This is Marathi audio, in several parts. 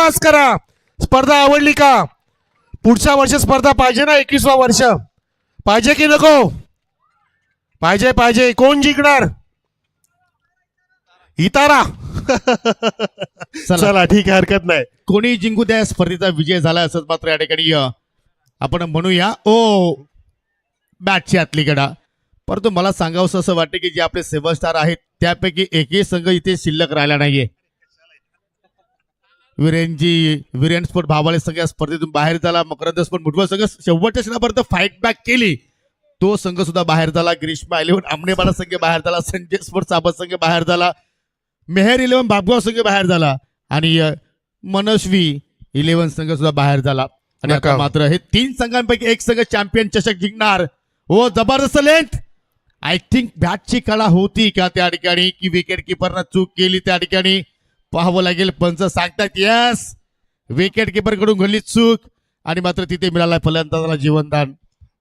टाळ्याचा करा. स्पर्धा आवडली का? पुढच्या वर्षी स्पर्धा पाहिजे ना? 21वा वर्ष पाहिजे की नको? पाहिजे पाहिजे. कोण जिंकणार? इतारा. चला ठीक आहे, हरकत नाही. कोणी जिंकू द्या, स्पर्धेचा विजय झाला असंच मात्र या ठिकाणी आपण म्हणूया. ओ बॅटची आतली कडा. परंतु मला सांगावंसं असं वाटतं की जे आपले 7 स्टार आहेत त्यापैकी एकही संघ इथे शिल्लक राहिला नाहीये. वीरेन स्पोर्ट भावाले संघ या स्पर्धेतून बाहेर झाला. मकरंद स्पोर्ट मुठवळ संघ शेवटच्या क्षणापर्यंत फाईट बॅक केली, तो संघ सुद्धा बाहेर झाला. ग्रीष्मा 11 आमनेबाला संघ बाहेर झाला. संजय स्पोर्ट साबत संघ बाहेर झाला. मेहर 11 बाबगाव संघ बाहेर झाला आणि मनस्वी 11 संघ सुद्धा बाहेर झाला. आणि आता मात्र हे 3 संघांपैकी एक संघ चॅम्पियन चषक जिंकणार. हो, जबरदस्त लेंथ. आय थिंक बॅटची कला होती का त्या ठिकाणी, की विकेट किपरनं चूक केली त्या ठिकाणी पाहावं लागेल. पंच सांगतात यस, विकेट किपर कडून घडली चूक आणि मात्र तिथे मिळाला फलंदाजाला जीवनदान.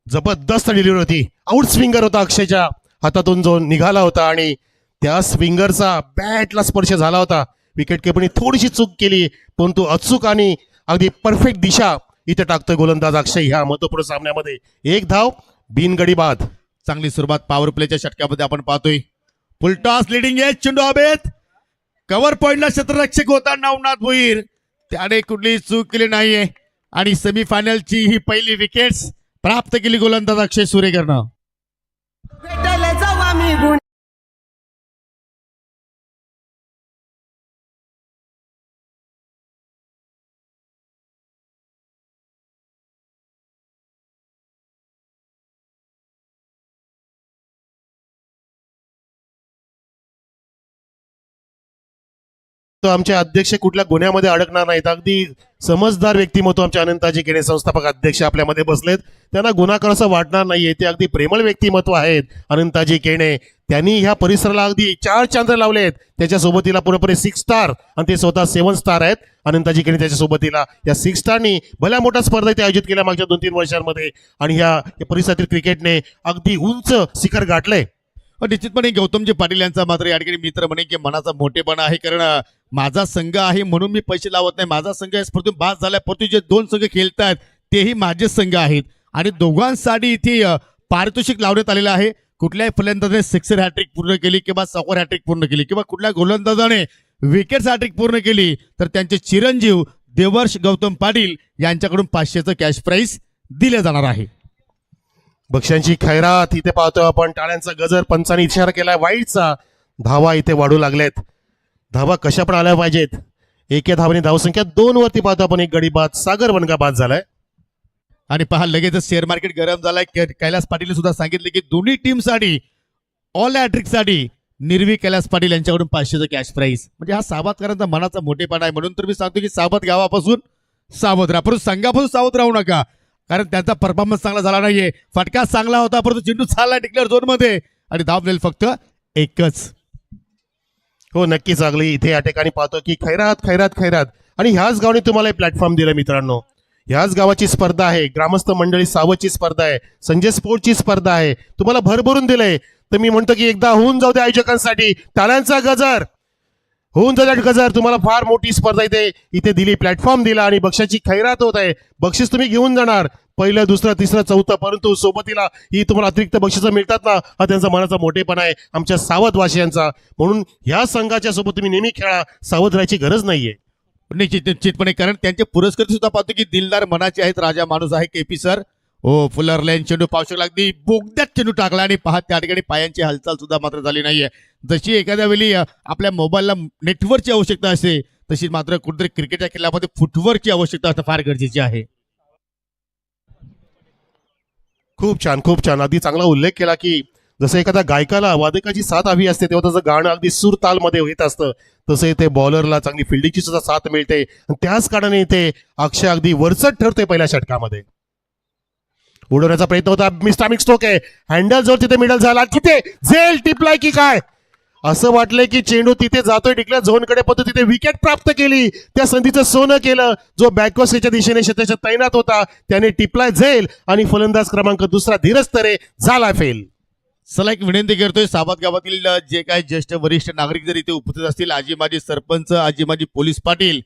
जबरदस्त डिलिव्हरी होती. आउट स्विंगर होता अक्षयच्या हातातून जो निघाला होता आणि त्या स्विंगरचा बॅटला स्पर्श झाला होता. विकेट किपरने थोडीशी चूक केली, परंतु अचूक आणि अगदी परफेक्ट दिशा इथे टाकतोय गोलंदाज अक्षय ह्या महत्वपूर्ण सामन्यामध्ये. 1 धाव, बिनगडी बाद. चांगली सुरुवात पॉवर प्लेच्या षटकामध्ये आपण पाहतोय. फुलटॉस लिडिंग एज, चेंडू हवेत. कव्हर पॉइंटला क्षेत्ररक्षक होता नवनाथ भोईर, त्याने कुठलीही चूक केली नाहीये आणि सेमीफायनलची ही पहिली विकेट्स प्राप्त केली गोलंदाज अक्षय सुरेकरनं. तो आमचे अध्यक्ष कुठल्या गुन्ह्यामध्ये अडकणार नाहीत. अगदी समजदार व्यक्तिमत्व आमचे अनंताजी केणे संस्थापक अध्यक्ष आपल्यामध्ये बसलेत. त्यांना गुन्हाकार असं वाटणार नाहीये. ते अगदी प्रेमळ व्यक्तिमत्व आहेत अनंताजी केणे. त्यांनी ह्या परिसराला अगदी 4 चांद्र लावलेत. त्याच्या सोबतीला पूर्णपणे 6 स्टार आणि ते स्वतः 7 स्टार आहेत. अनंताजी केणे त्याच्या सोबतीला या 6 स्टारनी भल्या मोठ्या स्पर्धा इथे आयोजित केल्या मागच्या 2-3 वर्षांमध्ये आणि ह्या परिसरातील क्रिकेटने अगदी उंच शिखर गाठलंय. निश्चितपणे गौतमजी पाटील यांचा मात्र या ठिकाणी मित्र म्हणे की मनाचा मोठेपणा आहे, कारण माझा संघ आहे म्हणून मी पैसे लावत नाही. माझा संघ या स्पर्धेतून बाद झालाय, परंतु जे 2 संघ खेळतात तेही माझे संघ आहेत आणि दोघांसाठी इथे पारितोषिक लावण्यात आलेलं आहे. कुठल्याही फलंदाजाने 6 हॅट्रिक पूर्ण केली किंवा 6 हॅट्रिक पूर्ण केली किंवा कुठल्या गोलंदाजाने विकेट हॅट्रिक पूर्ण केली तर त्यांचे चिरंजीव देवर्ष गौतम पाटील यांच्याकडून 500चं कॅश प्राइज दिले जाणार आहे. बक्षांची खैरात इथे पाहतोय आपण. टाळ्यांचा गजर, पंचाने इशारा केलाय वाईटचा. धावा इथे वाढू लागलेत. धावा कशा पण आल्या पाहिजेत. एका धावाने धावसंख्या 2 वरती पाहतो आपण. एक गडी बाद. सागर वनगा बाद झालाय आणि पहा लगेचच शेअर मार्केट गरम झालाय. कैलास पाटील सुद्धा सांगितले की दोन्ही टीमसाठी ऑल हॅट्रिकसाठी निर्वी कैलास पाटील यांच्याकडून 500चं कॅश प्राइज. म्हणजे हा सावधकरांचा मनाचा मोठेपणा आहे. म्हणून तर मी सांगतो की सावध गावापासून सावध राहा, परंतु संघापासून सावध राहू नका, कारण त्यांचा परफॉर्मन्स चांगला झाला नाहीये. फटका चांगला होता परंतु चेंडू चालला डिक्लेअर झोन मध्ये आणि धाव मिळेल फक्त 1च. हो नक्कीच. चांगली इथे या ठिकाणी पाहतो की खैरात खैरात खैरात आणि ह्याच गावाने तुम्हाला प्लॅटफॉर्म दिलं मित्रांनो. ह्याच गावाची स्पर्धा आहे. ग्रामस्थ मंडळी सावतची स्पर्धा आहे. संजय स्पोर्टची स्पर्धा आहे. तुम्हाला भरभरून दिलंय. तर मी म्हणतो की एकदा होऊन जाऊ द्या आयोजकांसाठी. टाळ्यांचा गजर होऊन जाऊ गजर. तुम्हाला फार मोठी स्पर्धा इथे दिली, प्लॅटफॉर्म दिला आणि बक्षाची खैरात होत आहे. बक्षीस तुम्ही घेऊन जाणार 1, 2, 3, 4, परंतु सोबतीला ही तुम्हाला अतिरिक्त बक्षिसं मिळतात ना, हा त्यांचा मनाचा मोठेपणा आहे आमच्या सावधवासियांचा. म्हणून ह्या संघाच्या सोबत तुम्ही नेहमी खेळा. सावध राहायची गरज नाहीये. निश्चितपणे, कारण त्यांचे पुरस्कार सुद्धा पाहतो की दिलदार मनाचे आहेत. राजा माणूस आहे केपी सर. हो, फुलर लाईन चेंडू पाहू शकला, अगदी बोगद्यात चेंडू टाकला आणि पहा त्या ठिकाणी पायांची हालचाल सुद्धा मात्र झाली नाहीये. जशी एखाद्या वेळी आपल्या मोबाईलला नेटवर्कची आवश्यकता असते तशी मात्र कुठेतरी क्रिकेटच्या खेळामध्ये फुटवर्कची आवश्यकता असणं फार गरजेची आहे. खूप छान खूप छान. अगदी चांगला उल्लेख केला की जसं एखाद्या गायकाला वादकाची साथ हवी असते तेव्हा त्याचं गाणं अगदी सूर तालमध्ये येत असतं, तसं इथे बॉलरला चांगली फिल्डिंगची सुद्धा साथ मिळते. त्याच कारणाने इथे अक्षय अगदी वरचढ ठरते पहिल्या षटकामध्ये. उडवण्याचा प्रयत्न होता. मिस्टामिक स्ट्रोक आहे. हँडल जोर तिथे मिडल झाला. तिथे झेल टिपलाय की काय असं वाटलंय की चेंडू तिथे जातोय डिक्लेअर झोनकडे, पण तिथे विकेट प्राप्त केली. त्या संधीचं सोनं केलं. जो बॅकवर्सच्या दिशेने क्षेत्राच्या तैनात होता त्याने टिपलाय झेल आणि फलंदाज क्रमांक 2 धीरज तरे झाला फेल. चला एक विनंती करतोय, सावत गावातील जे काही ज्येष्ठ वरिष्ठ नागरिक जर इथे उपस्थित असतील, आजी माजी सरपंच, आजी माजी पोलीस पाटील,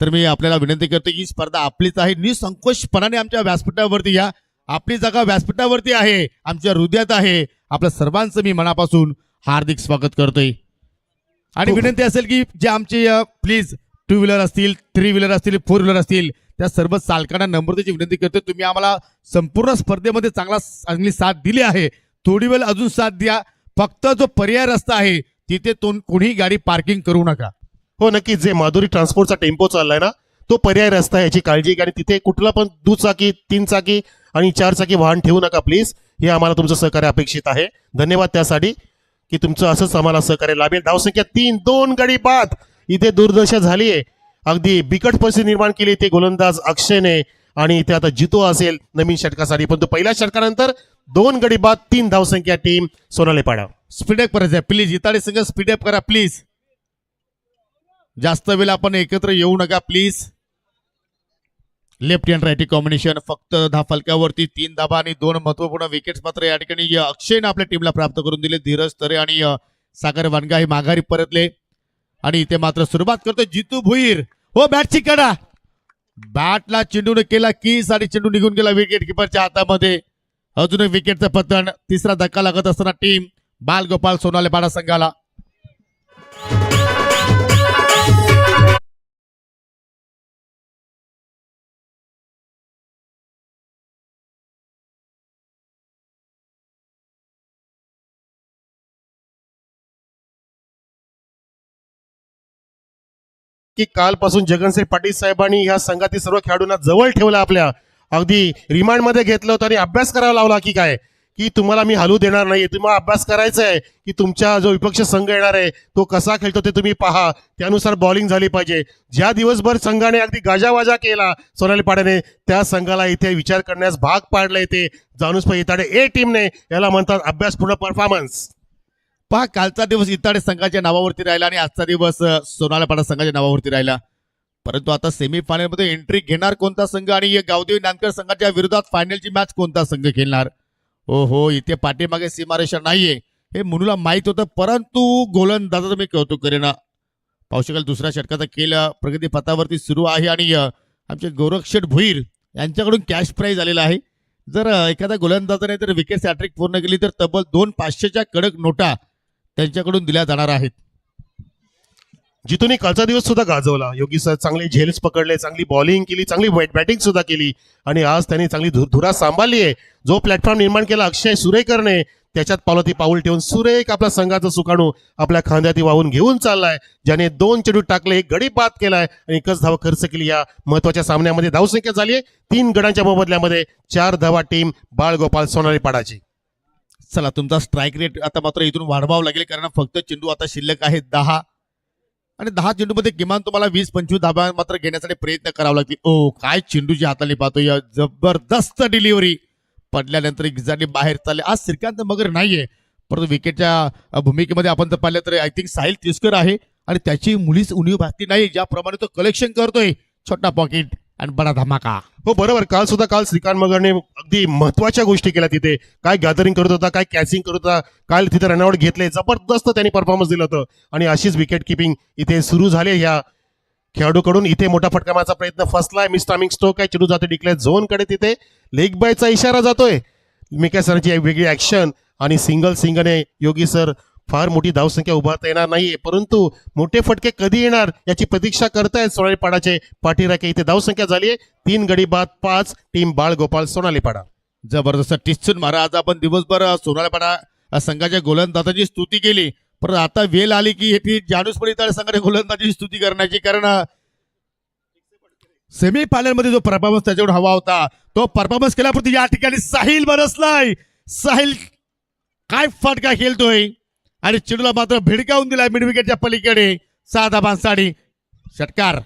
तर मी आपल्याला विनंती करतो की ही स्पर्धा आपलीच आहे. निसंकोचपणाने आमच्या व्यासपीठावरती या. आपली जागा व्यासपीठावरती आहे, आमच्या हृदयात आहे. आपल्या सर्वांचं मी मनापासून हार्दिक स्वागत करतोय. आणि विनंती असेल की जे आमचे प्लीज 2 व्हीलर असतील, 3 व्हीलर असतील, 4 व्हीलर असतील, त्या सर्व चालकांना नम्रतेची विनंती करतो, तुम्ही आम्हाला संपूर्ण स्पर्धेमध्ये चांगली साथ दिली आहे. थोडी वेळ अजून साथ द्या. फक्त जो पर्याय रस्ता आहे तिथे कोणीही गाडी पार्किंग करू नका. हो नक्कीच, जे माधुरी ट्रान्सपोर्टचा टेम्पो चाललाय ना, तो पर्याय रस्ता आहे, याची काळजी घ्या. आणि तिथे कुठला पण दुचाकी, 3 चाकी आणि 4 चाकी वाहन ठेवू नका प्लीज. हे आम्हाला तुमचं सहकार्य अपेक्षित आहे. धन्यवाद त्यासाठी की तुमचं असंच आम्हाला सहकार्य लाभेल. धावसंख्या 3, 2 गडी बाद. इथे दुर्दशा झाली आहे, अगदी बिकट परिस्थिती निर्माण केली ते गोलंदाज अक्षयने. आणि इथे आता जितो असेल नवीन षटकासाठी, पण तो पहिल्या षटकानंतर 2 गडी बाद, 3 धावसंख्या टीम सोनालेपाडा. स्पीडअप करायचं आहे प्लीज. इताडे संघ स्पीडअप करा प्लीज. जास्त वेळ आपण एकत्र येऊ नका please. Left hand right combination, फक्त फलकावरती 3 धाबा आणि 2 महत्वपूर्ण विकेट्स मात्र या ठिकाणी अक्षयने आपल्या टीमला प्राप्त करून दिले. धीरज तरे आणि सागर वानगा हे माघारी परतले. आणि इथे मात्र सुरुवात करतो जितू भुईर. हो बॅटची कडा, बॅटला चेंडूने केला किस आणि चेंडू निघून गेला विकेट किपरच्या हातामध्ये. अजून एक विकेटचं पतन. तिसरा धक्का लागत असताना टीम बालगोपाल सोनालेपाडा संघाला. की कालपासून जगनसेठ पाटील साहेबांनी ह्या संघातील सर्व खेळाडूंना जवळ ठेवलं, आपल्या अगदी रिमांड मध्ये घेतलं होतं आणि अभ्यास करायला लावला. की काय की तुम्हाला मी हलू देणार नाही, तुम्हाला अभ्यास करायचा आहे की तुमचा जो विपक्ष संघ येणार आहे तो कसा खेळतो ते तुम्ही पहा, त्यानुसार बॉलिंग झाली पाहिजे. ज्या दिवसभर संघाने अगदी गाजावाजा केला सोनालीपाड्याने, त्या संघाला इथे विचार करण्यास भाग पाडलंय. ते जाणूस इताडे ए टीमने, याला म्हणतात अभ्यासपूर्ण परफॉर्मन्स. पहा, कालचा दिवस इताडे संघाच्या नावावरती राहिला आणि आजचा दिवस सोनालेपाडा संघाच्या नावावरती राहिला. परंतु आता सेमीफायनल मध्ये एंट्री घेणार कोणता संघ आणि गावदेवी नांदकर संघाच्या विरोधात फायनलची मॅच कोणता संघ खेळणार. हो, इथे पाठीमागे सीमारेषा नाहीये हे मुनुला माहित होतं, परंतु गोलंदाजाचं मी कौतुक करेना. पाहू शकाल दुसऱ्या षटकाचा खेळ प्रगती पथावरती सुरू आहे आणि आमचे गोरक्षेठ भुईर यांच्याकडून कॅश प्राईज आलेला आहे. जर एखाद्या गोलंदाजाने जर विकेट हॅट्रिक पूर्ण केली तर तब्बल 2 500च्या कडक नोटा त्यांच्याकडून दिल्या जाणार आहेत. जितूने कालचा दिवस सुद्धा गाजवला. योगी सर चांगले झेल्स पकडले, चांगली बॉलिंग केली, चांगली बॅटिंग सुद्धा केली आणि आज त्यांनी चांगली धुरा सांभाळली आहे. जो प्लॅटफॉर्म निर्माण केला अक्षय सुरेकरने, त्याच्यात पावलाती पाऊल ठेवून सुरेख आपला संघाचा सुकाणू आपल्या खांद्याती वाहून घेऊन चाललाय, ज्याने 2 चेंडू टाकले, 1 गडी बाद केलाय आणि 1च धावा खर्च केली. या महत्वाच्या सामन्यामध्ये धावसंख्या झाली आहे 3 गडांच्या मोबदल्यामध्ये 4 धावा टीम बाळगोपाल सोनालीपाडाची. चला, तुमचा स्ट्राईक रेट आता मात्र इथून वाढवावं लागेल, कारण फक्त चेंडू आता शिल्लक आहे 10 आणि 10 चेंडूमध्ये किमान तुम्हाला 20-25 धाबा मात्र घेण्यासाठी प्रयत्न करावा लागतील. काय चेंडूची हाताने पाहतोय, जबरदस्त डिलिव्हरी पडल्यानंतर एक्झॅक्टली बाहेर चालले. आज श्रीकांत मगर नाहीये, परंतु विकेटच्या भूमिकेमध्ये आपण जर पाहिलं तर आय थिंक साहिल तिस्कर आहे आणि त्याची मुलीच उणीव भासली नाही. ज्याप्रमाणे तो कलेक्शन करतोय, छोटा पॉकेट आणि बडा धमाका. हो बरोबर, काल श्रीकांत मगरने अगदी महत्वाच्या गोष्टी केल्या. तिथे काय गॅदरिंग करत होता, काय कॅचिंग करत होता, काल तिथे रनआउट घेतले, जबरदस्त त्यांनी परफॉर्मन्स दिलं होतं. आणि अशीच विकेट किपिंग इथे सुरू झाली ह्या खेळाडूकडून. इथे मोठा फटका मारण्याचा प्रयत्न फसलाय. मिस्टामिंग स्ट्रोक आहे, चेंडू जातो डिक्लेअर झोन कडे, तिथे लेग बायचा इशारा जातोय. मिका सरांची वेगळी ऍक्शन आणि सिंगने योगी सर फार मोठी धावसंख्या उभारता येणार नाहीये, परंतु मोठे फटके कधी येणार याची प्रतीक्षा करतायत सोनालीपाडाचे पाठीराखे. इथे धावसंख्या झाली आहे 3 गडी बाद 5 टीम बाळगोपाल सोनालीपाडा. जबरदस्त टिस्चून मारा. आज आपण दिवसभर सोनालीपाडा संघाच्या गोलंदाजाची स्तुती केली, पण आता वेळ आली की हे जानुसपडी संघाने गोलंदाजी स्तुती करण्याची, कारण सेमीफायनल मध्ये जो परफॉर्मन्स त्याच्यावर हवा होता तो परफॉर्मन्स केल्यापुरती या ठिकाणी साहिल बरसलाय. साहिल काय फटका खेळतोय आणि चेंडूला मात्र भिडकावून दिलाय मिड विकेटच्या पलीकडे. 6 धाबा साडी षटकार.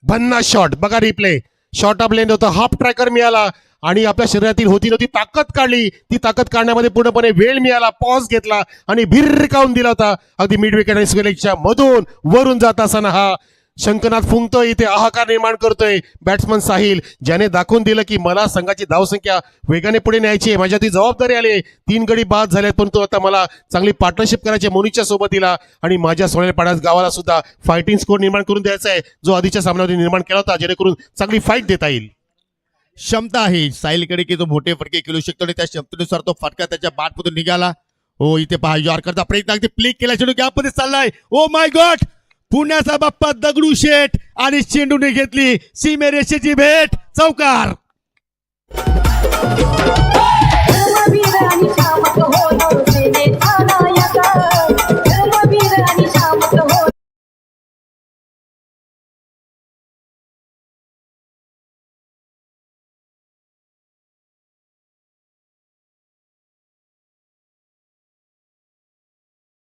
भन्ना शॉट बघा, रिप्ले शॉट ऑफ लेंथ होता, हाफ ट्रॅकर मिळाला आणि आपल्या शरीरातील होती नव्हती ताकद काढली. ती ताकद काढण्यामध्ये पूर्णपणे वेळ मिळाला, पॉज घेतला आणि भिरकावून दिला होता. अगदी मिड विकेट आणि स्क्वेअर लेगच्या मधून वरून जात असताना हा शंखनाद फुंकतोय, इथे हाहाकार निर्माण करतोय बॅट्समन साहिल, ज्याने दाखवून दिलं की मला संघाची धावसंख्या वेगाने पुढे न्यायची आहे, माझ्या ती जबाबदारी आली आहे. 3 गडी बाद झाल्यात, परंतु आता मला चांगली पार्टनरशिप करायची मोनिशच्या सोबतीला आणि माझ्या सोनेल पाड्यास गावाला सुद्धा फायटिंग स्कोर निर्माण करून द्यायचा आहे, जो आधीच्या सामन्यामध्ये निर्माण केला होता, जेणेकरून चांगली फाईट देता येईल. क्षमता आहे साहिलकडे की तो मोठे फटके खेळू शकतो आणि त्या क्षमतेनुसार तो फटका त्याच्या बॅटमधून निघाला. हो, इथे पहा यॉर्करचा प्रयत्न अगदी प्ले केला, चेंडू गॅपमध्ये चाललाय. ओ माय गॉड, पुण्याचा बाप्पा दगडू शेठ आणि चेंडूने घेतली सीमेरेषेची भेट, चौकार.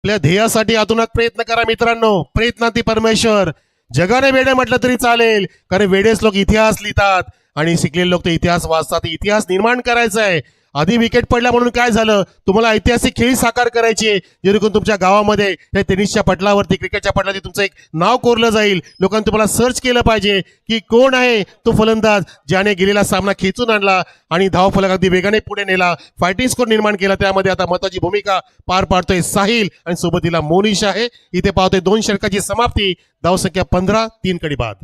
आपल्या ध्येयासाठी आतुनात प्रयत्न करा मित्रांनो, प्रयत्नाती परमेश्वर. जगाने वेडे म्हटलं तरी चालेल, कारण वेडेच लोक इतिहास लिहितात आणि शिकलेले लोक ते इतिहास वाचतात. इतिहास निर्माण करायचा आहे. आधी विकेट पडला म्हणून काय झालं, तुम्हाला ऐतिहासिक खेळी साकार करायची आहे, जेणेकरून तुमच्या गावामध्ये या टेनिसच्या पटलावरती, क्रिकेटच्या पटलावरती तुमचं एक नाव कोरलं जाईल. लोकांनी तुम्हाला सर्च केलं पाहिजे की कोण आहे तो फलंदाज ज्याने गेलेला सामना खेचून आणला आणि धावफलक अगदी वेगाने पुढे नेला, फायटिंग स्कोर निर्माण केला. त्यामध्ये आता महत्वाची भूमिका पार पाडतोय साहिल आणि सोबतीला मोनिश आहे. इथे पाहतोय 2 षटकाची समाप्ती, धावसंख्या 15, 3 गडी बाद.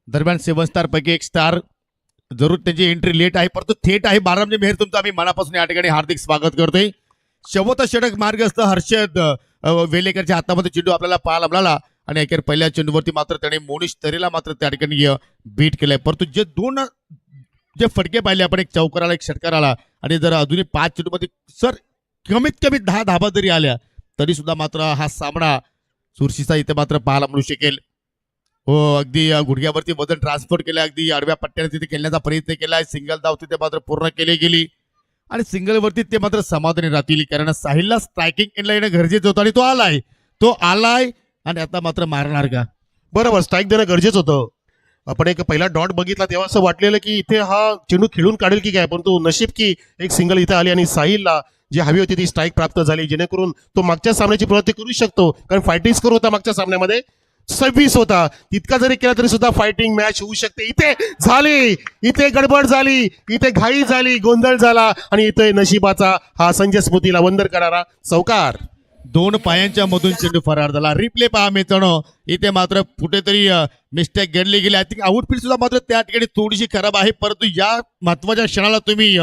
दरम्यान 7 स्टार पैकी एक स्टार जरूर त्याची एंट्री लेट आहे, परंतु थेट आहे. बारामजी मेहर तुमचं आम्ही मनापासून या ठिकाणी हार्दिक स्वागत करतोय. शेवटचा षटक मार्गस्थ हर्षद वेलेकरच्या हातामध्ये चेंडू आपल्याला पाहायला मिळाला आणि अखेर पहिल्या चेंडूवरती मात्र त्याने मोनिश तरेला मात्र त्या ठिकाणी बीट केलंय. परंतु जे 2 फटके पाहिले आपण, एक चौकाराला एक षटकाराला, आणि जर अजूनही 5 चेंडूमध्ये सर कमीत कमी 10 धाबा जरी आल्या तरी सुद्धा मात्र हा सामना चुरशीचा इथे मात्र पाहायला मिळू शकेल. हो, अगदी गुडघ्यावरती वजन ट्रान्सफर केलं, अगदी आडव्या पट्ट्याने तिथे खेळण्याचा प्रयत्न केलाय. सिंगल धाव तिथे मात्र पूर्ण केली गेली आणि सिंगलवरती ते मात्र समाधानी राहतील, कारण साहिलला स्ट्रायकिंग एंडला येणं गरजेचं होतं आणि तो आलाय आणि आता मात्र मारणार का. बरोबर, स्ट्राईक देणं गरजेचं होतं. आपण एक पहिला डॉट बघितला तेव्हा असं वाटलेलं की इथे हा चेंडू खेळून काढेल की काय, परंतु नशीब की एक सिंगल इथे आली आणि साहिलला जी हवी होती ती स्ट्राईक प्राप्त झाली, जेणेकरून तो मागच्या सामन्याची प्रवृत्ती करू शकतो. कारण फायटिंग स्कोर होता मागच्या सामन्यामध्ये 26 होता, तितका जरी केला तरी सुद्धा फायटिंग मॅच होऊ शकते. इथे झाली, इथे गडबड झाली, इथे घाई झाली, गोंधळ झाला आणि इथे नशिबाचा हा संजय स्मृतीला वंदर करणारा चौकार. 2 पायांच्या मधून चेंडू फरार झाला. रिप्ले पहा मित्रांनो, इथे मात्र कुठेतरी मिस्टेक घडली गेली. आय थिंक आउटफील्ड सुद्धा मात्र त्या ठिकाणी थोडीशी खराब आहे, परंतु या महत्वाच्या क्षणाला तुम्ही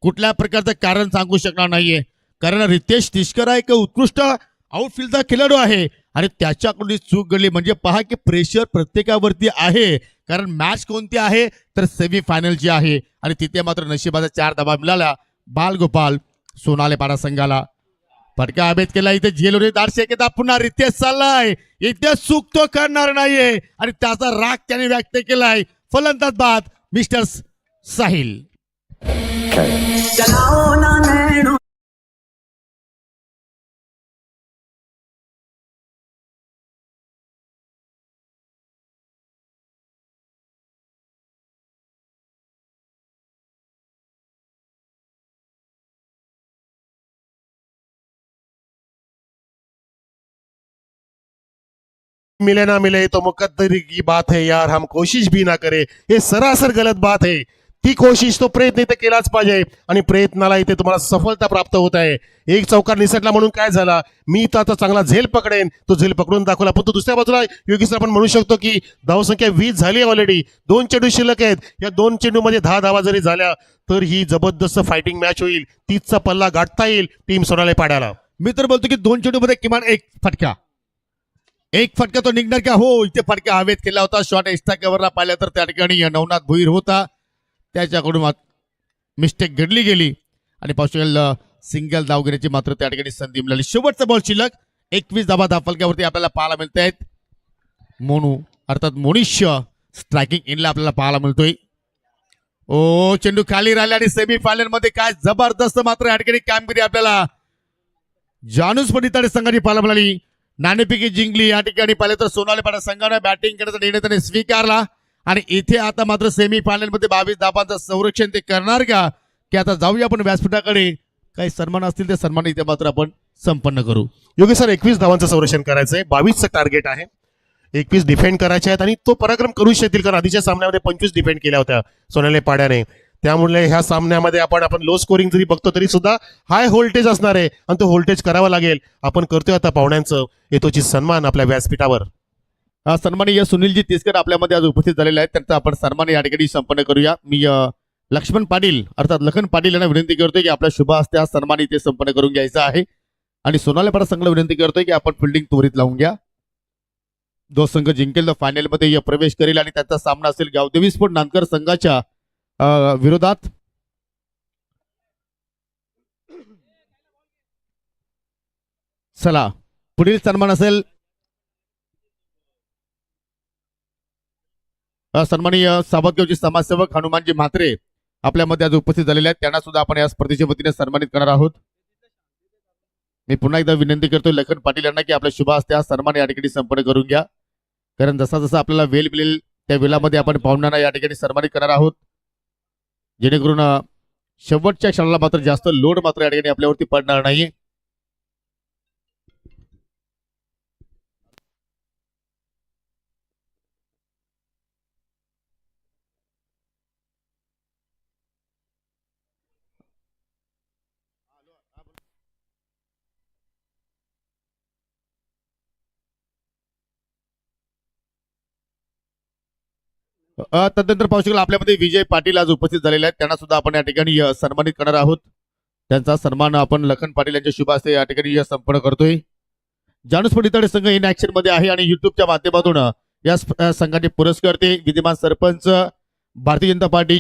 कुठल्या प्रकारचं कारण सांगू शकणार नाहीये, कारण रितेश तिष्कर एक उत्कृष्ट आउटफील्डचा खेळाडू आहे आणि त्याच्याकडून चूक घडली म्हणजे पहा की प्रेशर प्रत्येकावरती आहे, कारण मॅच कोणती आहे तर सेमीफायनलची आहे आणि तिथे मात्र नशिबाचा 4 धावा मिळाला बालगोपाल सोनालेपाडा संघाला. फटका अभेद केला, इथे झेलून दार्शकेता पुन्हा रितेश चाललाय, इथे चूक तो करणार नाहीये आणि त्याचा राग त्याने व्यक्त केलाय. फलंदाज बाद मिस्टर साहिल. मिले ना मिले तो मुकद्दर की बात है यार, हम कोशिश भी ना करे, हे सरासर गलत बात है. ती कोशिश, तो प्रयत्न इथे केलाच पाहिजे आणि प्रयत्नाला इथे तुम्हाला सफलता प्राप्त होत आहे. एक चौकार निसटला म्हणून काय झाला, मी तर आता चांगला झेल पकडेन, तो झेल पकडून दाखवला. पण तो दुसऱ्या बाजूला योगेश आपण म्हणू शकतो की धावसंख्या 20 झाली ऑलरेडी, 2 चेंडू शिल्लक आहेत. या 2 चेंडूमध्ये 10 धावा जरी झाल्या तर ही जबरदस्त फायटिंग मॅच होईल. 30चा पल्ला गाठता येईल टीम सोनाले पाड्याला. मी तर बोलतो की 2 चेंडूमध्ये किमान एक फटका तो निघणार का. हो, इथे फटका हवेत केला होता. शॉट एक्स्ट्रा कव्हरला पाहिला तर त्या ठिकाणी नवनाथ भुईर होता, त्याच्याकडून मिस्टेक घडली गेली आणि पावसाळ्याल सिंगल धाव घेण्याची मात्र त्या ठिकाणी संधी मिळाली. शेवटचा बॉल शिल्लक 21 धावा धाफलक्यावरती आपल्याला पाहायला मिळत आहेत. मोनू अर्थात मोनिश स्ट्रायकिंग इनला आपल्याला पाहायला मिळतोय. ओ, चेंडू खाली राहिला आणि सेमीफायनल मध्ये काय जबरदस्त मात्र या ठिकाणी कामगिरी आपल्याला जानूस पंडिताडे संघाने पाहायला मिळाली. नाणेफेकी जिंकली. या ठिकाणी पाहिले तर सोनालेपाडा संघाने बॅटिंग करण्याचा निर्णय त्याने स्वीकारला आणि इथे आता मात्र सेमीफायनल मध्ये 22 धावांचं संरक्षण ते करणार का, की आता जाऊया आपण व्यासपीठाकडे. काही सन्मान असतील ते सन्मान इथे मात्र आपण संपन्न करू. योगेश सर, 21 धावांचं संरक्षण करायचंय, 22चं टार्गेट आहे. 21 डिफेंड करायचे आहेत आणि तो पराक्रम करू शकतील, कारण आधीच्या सामन्यामध्ये 25 डिफेंड केल्या होत्या सोनाली पाड्याने. त्यामुळे ह्या सामन्यामध्ये आपण लो स्कोरिंग जरी बघतो तरी सुद्धा हाय व्होल्टेज असणार आहे आणि तो व्होल्टेज करावा लागेल. आपण करतोय आता पाहुण्यांचं येतोची सन्मान आपल्या व्यासपीठावर. सन्माननीय सुनीलजी तिसकर आपल्यामध्ये आज उपस्थित झालेले आहेत, त्यांचा आपण सन्मान या ठिकाणी संपन्न करूया. मी लक्ष्मण पाटील अर्थात लखन पाटील यांना विनंती करतोय की आपल्या शुभ हस्ते हा सन्मान इथे संपन्न करून घ्यायचा आहे. आणि सोनाली पाडा संघाला विनंती करतोय की आपण फिल्डिंग त्वरित लावून घ्या. जो संघ जिंकेल तो फायनल मध्ये प्रवेश करेल आणि त्याचा सामना असेल गावदेवी स्पोर्ट नांदकर संघाच्या विरोधात. चला पुढील सन्मान असेल सन्माननीय सावतगावचे समाजसेवक हनुमानजी म्हात्रे आपल्यामध्ये आज उपस्थित झालेले आहेत, त्यांना सुद्धा आपण या स्पर्धेच्या वतीने सन्मानित करणार आहोत. मी पुन्हा एकदा विनंती करतोय लखन पाटील यांना की आपल्या शुभ हस्ते हा सन्मान या ठिकाणी संपन्न करून घ्या, कारण जसा जसा आपल्याला वेळ मिळेल त्या वेळामध्ये आपण पाहुण्यांना या ठिकाणी सन्मानित करणार आहोत, जेणेकरून शेवटच्या क्षणाला मात्र जास्त लोड मात्र या ठिकाणी आपल्यावरती पडणार नाही. तदनंतर पाहू शकाल आपल्यामध्ये विजय पाटील आज उपस्थित झालेले आहेत, त्यांना सुद्धा आपण या ठिकाणी सन्मानित करणार आहोत. त्यांचा सन्मान आपण लखन पाटील यांच्या शुभ हस्ते या ठिकाणी संपन्न करतोय. जानूस पडिताडे संघ इन ऍक्शन मध्ये आहे आणि युट्यूबच्या माध्यमातून या संघाचे पुरस्कर्ते विद्यमान सरपंच भारतीय जनता पार्टी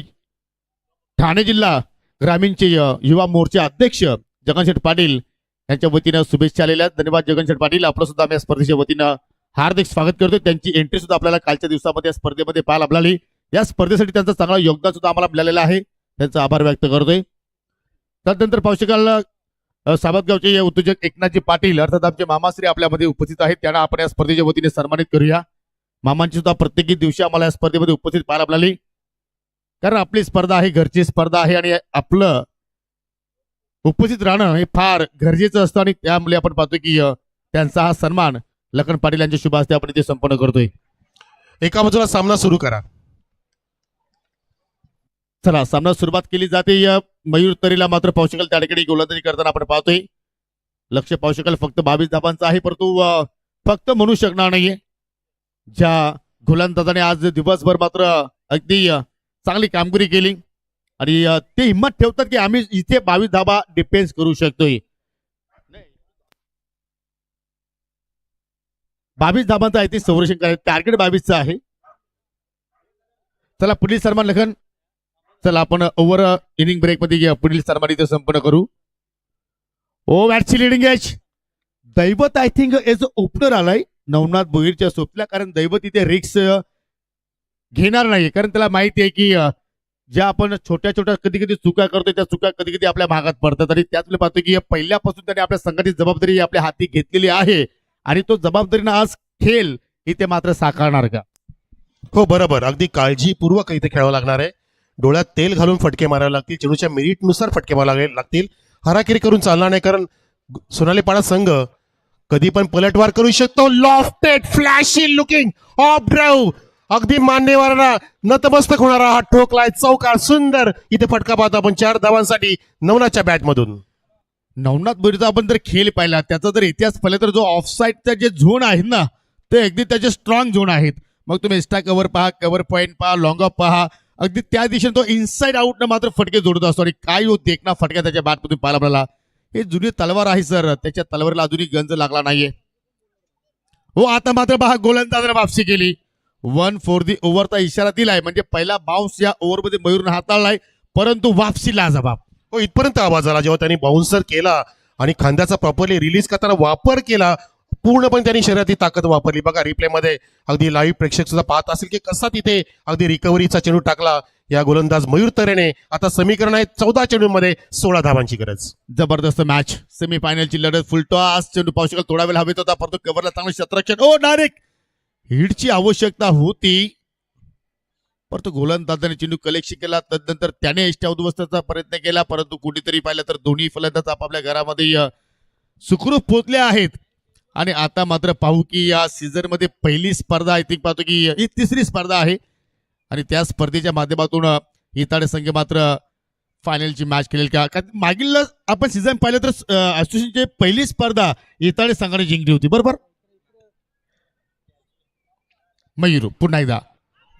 ठाणे जिल्हा ग्रामीणचे युवा मोर्चा अध्यक्ष जगनशेठ पाटील यांच्या वतीनं शुभेच्छा आलेल्या आहेत. धन्यवाद जगनशेठ पाटील, आपलं सुद्धा आम्ही या स्पर्धेच्या वतीनं हार्दिक स्वागत करतोय. त्यांची एंट्री सुद्धा आपल्याला कालच्या दिवसामध्ये या स्पर्धेमध्ये पाहायला मिळाली. या स्पर्धेसाठी त्यांचं चांगलं योगदान सुद्धा आम्हाला मिळालेलं आहे, त्यांचा आभार व्यक्त करतोय. त्यानंतर पाहू शकाल सावतगावचे उद्योजक एकनाथजी पाटील अर्थात आमचे मामाश्री आपल्यामध्ये उपस्थित आहेत, त्यांना आपण या स्पर्धेच्या वतीने सन्मानित करूया. मामांची सुद्धा प्रत्येकी दिवशी आम्हाला या स्पर्धेमध्ये उपस्थित पाहायला मिळाली, कारण आपली स्पर्धा आहे, घरची स्पर्धा आहे आणि आपलं उपस्थित राहणं हे फार गरजेचं असतं आणि त्यामुळे आपण पाहतो की त्यांचा हा सन्मान लखन पाटील यांच्या शुभ हस्ते आपण इथे संपन्न करतोय. एका बाजूला सामना सुरू करा. चला सामना सुरुवात केली जाते. मयूर तरीला मात्र पाहू शकाल त्या ठिकाणी गोलंदाजी करताना आपण पाहतोय. लक्ष पाहू शकाल फक्त 22 धाबांचा आहे, परंतु फक्त म्हणू शकणार नाहीये. ज्या गोलंदाजाने आज दिवसभर मात्र अगदी चांगली कामगिरी केली आणि ते हिंमत ठेवतात की आम्ही इथे 22 धाबा डिफेन्स करू शकतोय. 22 धाबांचं आहे ते संरक्षण करायचं, टार्गेट 22चं आहे. चला पुढील सन्मान लखन. चला आपण ओव्हर इनिंग ब्रेक मध्ये पुढील सन्मान इथे संपन्न करू. ओ मॅचची लिडिंग एज दैवत आय थिंक एज ओपनर आलाय नवनाथ भोईरच्या सोबतला, कारण दैवत इथे रिक्स घेणार नाही, कारण त्याला माहिती आहे की ज्या आपण छोट्या छोट्या कधी कधी चुका करतोय त्या चुका कधी कधी आपल्या भागात पडतात आणि त्यातले पाहतो की पहिल्यापासून त्याने आपल्या संघाची जबाबदारी आपल्या हाती घेतलेली आहे आणि तो जबाबदारीनं आज खेळ इथे मात्र साकारणार का? हो बरोबर, अगदी काळजीपूर्वक इथे खेळावं लागणार आहे. डोळ्यात तेल घालून फटके मारावे लागतील, चेंडूच्या मेरिटनुसार फटके मारावे लागतील. हराकिरी करून चालणार नाही, कारण सोनाली पाडा संघ कधी पण पलटवार करू शकतो. Lofted flashy looking of drive, अगदी मान्यवरांना नतमस्तक होणारा हा ठोकलाय चौकार. सुंदर इथे फटका पाहतो आपण 4 धावांसाठी नवनाथच्या बॅट मधून. नवनाथ बोरीचा आपण जर खेळ पाहिला, त्याचा जर इतिहास पाहिला तर जो ऑफसाईडचा जे झोन आहेत ना ते अगदी त्याचे स्ट्रॉंग झोन आहेत. मग तुम्ही एक्स्ट्रा कव्हर पहा, कव्हर पॉईंट पहा, लॉंग ऑफ पहा, अगदी त्या दिशेने तो इनसाइड आउट न मात्र फटके जोडत असतो आणि काय हो देखना फटका त्याच्या बॅट मधून पाहायला मिळाला. हे जुनी तलवार आहे सर, त्याच्या तलवारीला अजूनही गंज लागला नाहीये. हो आता मात्र पहा गोलंदाजाने वापसी केली. 1 फॉर दी ओव्हरचा इशारा दिलाय, म्हणजे पहिला बाउन्स या ओव्हरमध्ये मयूरने हाताळलाय, परंतु वापसीला जबाब. हो इथपर्यंत आवाज आला जेव्हा त्यांनी बाउन्सर केला आणि खांद्याचा प्रॉपरली रिलीज करताना वापर केला, पूर्णपणे त्यांनी शरीराची ताकद वापरली. बघा रिप्ले मध्ये अगदी लाईव्ह प्रेक्षक सुद्धा पाहत असेल की कसा तिथे अगदी रिकव्हरीचा चेंडू टाकला या गोलंदाज मयूर तरेने. आता समीकरण आहे 14 चेंडूंमध्ये 16 धावांची गरज. जबरदस्त मॅच, सेमीफायनलची लढत, फुलटॉस चेंडू पाहू शकाल, थोडा वेळ हवेत होता परंतु कव्हरला चांगलं क्षेत्ररक्षण. ओ डायरेक्ट हिटची आवश्यकता होती, परंतु गोलंदाजाने चेंडू कलेक्शन केला. तदनंतर त्याने एष्टा उद्ध्वस्ताचा प्रयत्न केला, परंतु कुठेतरी पाहिलं तर दोन्ही फलंदाज आपापल्या घरामध्ये सुखरूप पोहोचले आहेत. आणि आता मात्र पाहू की या सीझन मध्ये पहिली स्पर्धा आय थिंक पाहतो की ही तिसरी स्पर्धा आहे आणि त्या स्पर्धेच्या माध्यमातून इताडे संघ मात्र फायनलची मॅच खेळेल का मागील आपण सीझन पाहिलं तर असोसिएशनची पहिली स्पर्धा इताडे संघाने जिंकली होती बरोबर. मयूर पुन्हा एकदा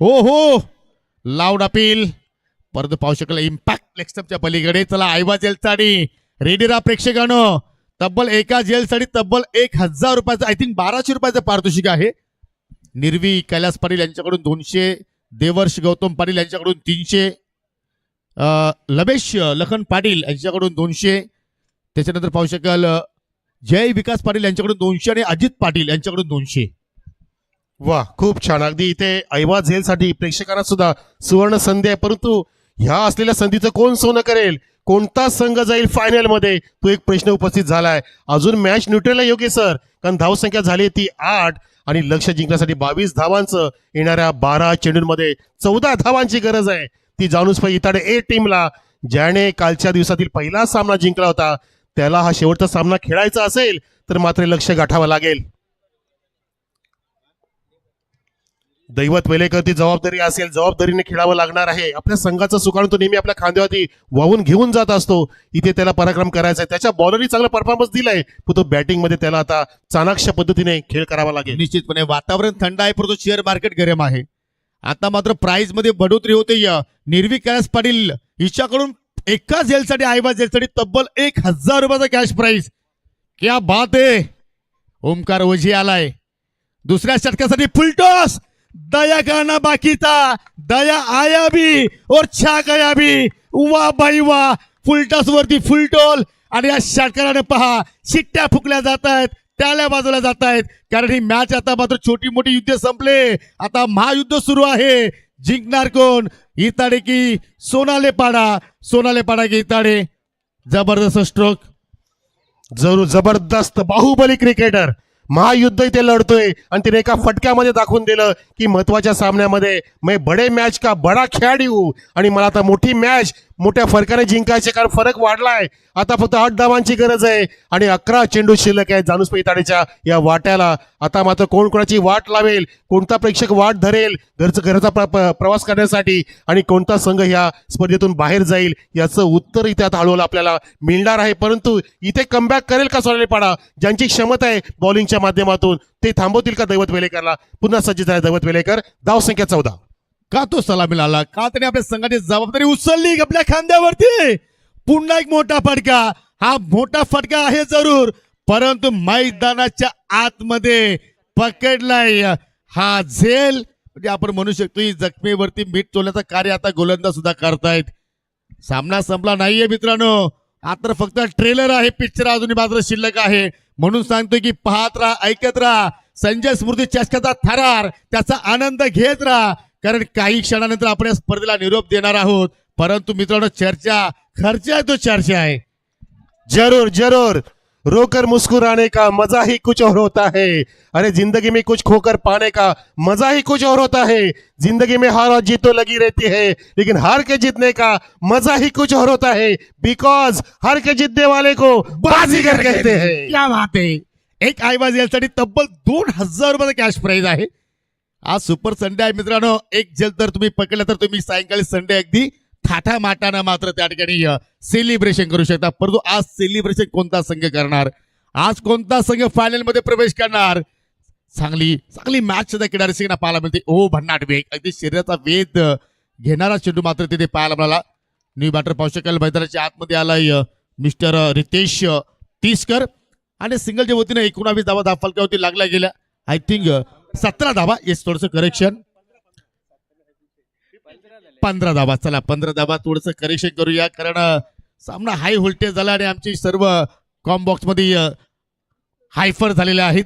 हो हो लाऊड अपील परत पाहू शकेल इम्पॅक्ट लेक्स्टमच्या पलीकडे. चला आयवा जेलसाठी रेडी राहा प्रेक्षकांनो. तब्बल एका जेलसाठी तब्बल 1000 रुपयाचं आय थिंक 1200 रुपयाचं पारितोषिक आहे. निर्वी कैलास पाटील यांच्याकडून 200, देवर्ष गौतम पाटील यांच्याकडून 300, लबेश लखन पाटील यांच्याकडून 200, त्याच्यानंतर पाहू शकाल जय विकास पाटील यांच्याकडून 200 आणि अजित पाटील यांच्याकडून 200. वा खूप छान. अगदी इथे ऐवा झेलसाठी प्रेक्षकांना सुद्धा सुवर्ण संधी आहे, परंतु ह्या असलेल्या संधीचं कोण सोनं करेल, कोणता संघ जाईल फायनल मध्ये, तो एक प्रश्न उपस्थित झालाय. अजून मॅच न्यूट्रल आहे योगेश सर, कारण धावसंख्या झाली ती 8 आणि लक्ष जिंकण्यासाठी 22 धावांचं येणाऱ्या 12 चेंडूंमध्ये 14 धावांची गरज आहे. ती जाणून पाहिजे इताडे ए टीमला, ज्याने कालच्या दिवसातील पहिला सामना जिंकला होता, त्याला हा शेवटचा सामना खेळायचा असेल तर मात्र लक्ष गाठावं लागेल. दैवत वेलेकर ती जबाबदारी असेल, जबाबदारीने खेळावं लागणार आहे. आपल्या संघाचं सुकाणू तो नेहमी आपल्या खांद्यावरती वाहून घेऊन जात असतो. इथे त्याला पराक्रम करायचा आहे. त्याच्या बॉलरनी चांगला परफॉर्मन्स दिलाय, पण तो बॅटिंग मध्ये त्याला आता चाणाक्ष पद्धतीने खेळ करावा लागेल. निश्चितपणे वातावरण थंड आहे परंतु शेअर मार्केट गरम आहे. आता मात्र प्राइस मध्ये बढोतरी होते. निर्वी कैलास पाटील हिच्याकडून एका जेलसाठी आयवा जेलसाठी तब्बल 1000 रुपयाचा कॅश प्राइस. क्या बात आहे. ओमकार ओझी आलाय दुसऱ्या षटकासाठी. फुलटॉस दया गाना बाकी था, दया आया भी और छा गया भी. वाह भाई वाह. फुलटॉस वरती फुलटोल आणि या षटकाराने पहा शिट्ट्या फुकल्या जात आहेत, टाळ्या वाजवल्या जात आहेत, कारण ही मॅच आता मात्र छोटी मोठी युद्ध संपले. आता महायुद्ध सुरू आहे. जिंकणार कोण, इताडे की सोनाले पाडा, सोनाले पाडा की इताडे. जबरदस्त स्ट्रोक. जरूर जबरदस्त बाहुबली क्रिकेटर महायुद्ध इथे लढतोय आणि तिने एका फटक्यामध्ये दाखवून दिलं की महत्वाच्या सामन्यामध्ये मैं बडे मॅच का बडा खेळाडू हूं आणि मला आता मोठी मॅच मोठ्या फरकाने जिंकायचे, कारण फरक वाढलाय. आता फक्त 8 धावांची गरज आहे आणि 11 चेंडू शिल्लक आहे जानुसपे इताडेच्या या वाट्याला. आता मात्र कोण कोणाची वाट लावेल, कोणता प्रेक्षक वाट धरेल घरचा प्रवास करण्यासाठी आणि कोणता संघ ह्या स्पर्धेतून बाहेर जाईल, याचं उत्तर इथे आता हळूहळू आपल्याला मिळणार आहे. परंतु इथे कमबॅक करेल का सोनाली पाडा, ज्यांची क्षमता आहे बॉलिंगच्या माध्यमातून, ते थांबवतील का दैवत वेलेकरला. पुन्हा सज्ज आहे दैवत वेलेकर. धाव संख्या 14. का तो सलामी मिळाला, का त्याने आपल्या संघाची जबाबदारी उचलली आपल्या खांद्यावरती. पुन्हा एक मोठा फटका. हा मोठा फटका आहे जरूर, परंतु मैदानाच्या आतमध्ये पकडलाय हा झेल. म्हणजे आपण म्हणू शकतो ही जखमेवरती मीठ चोळण्याचं कार्य आता गोलंदाज सुद्धा करतायत. सामना संपला नाहीये मित्रांनो, आता फक्त ट्रेलर आहे, पिक्चर अजूनही मात्र शिल्लक आहे. म्हणून सांगतोय की पाहत राहा, ऐकत राहा. संजय स्मृती चषकाचा थरार, त्याचा आनंद घेत राहा, कारण काही क्षणानंतर आपण या स्पर्धेला निरोप देणार आहोत. परंतु मित्रांनो चर्चा खर्च आहे तो चर्चा आहे. जरूर जरूर. रोकर मुस्कुराने का मजा ही कुछ और होता है. अरे जिंदगी में कुछ खोकर पाने का मजा ही कुछ और होता है. जिंदगी में हार और जीत तो लगी रहती है, लेकिन हार के जीतने का मजा ही कुछ और होता है. बिकॉज हार के जीतने वाले को बाजीगर कहते हैं. क्या बात आहे. एक आयवाज यासाठी तब्बल 2000 रुपयाचा कॅश प्राइज आहे. आज सुपर संडे आहे मित्रांनो. एक जेल तर तुम्ही पकडलं तर तुम्ही सायंकाळी संडे अगदी थाटा माटानं मात्र त्या ठिकाणी सेलिब्रेशन करू शकता. परंतु आज सेलिब्रेशन कोणता संघ करणार, आज कोणता संघ फायनल मध्ये प्रवेश करणार, चांगली चांगली मॅच सुद्धा किनारी सिंगना पाहायला मिळते. ओ भन्नाट वेग, अगदी शरीराचा वेध घेणारा चेंडू मात्र तिथे पाहायला मिळाला. न्यू बॅटर पाहू शकाल मैदानाच्या आतमध्ये आलाय मिस्टर रितेश तिसकर आणि सिंगलच्या वतीने 19 धावा फलकावरती लागल्या गेल्या. आय थिंक 17 धावा. येस थोडस करेक्शन, 15 धावा. चला 15 धावा थोडस करेक्शन करूया, कारण सामना हाय व्होल्टेज झाला आणि आमची सर्व कॉम बॉक्स मध्ये हायफर झालेले आहेत.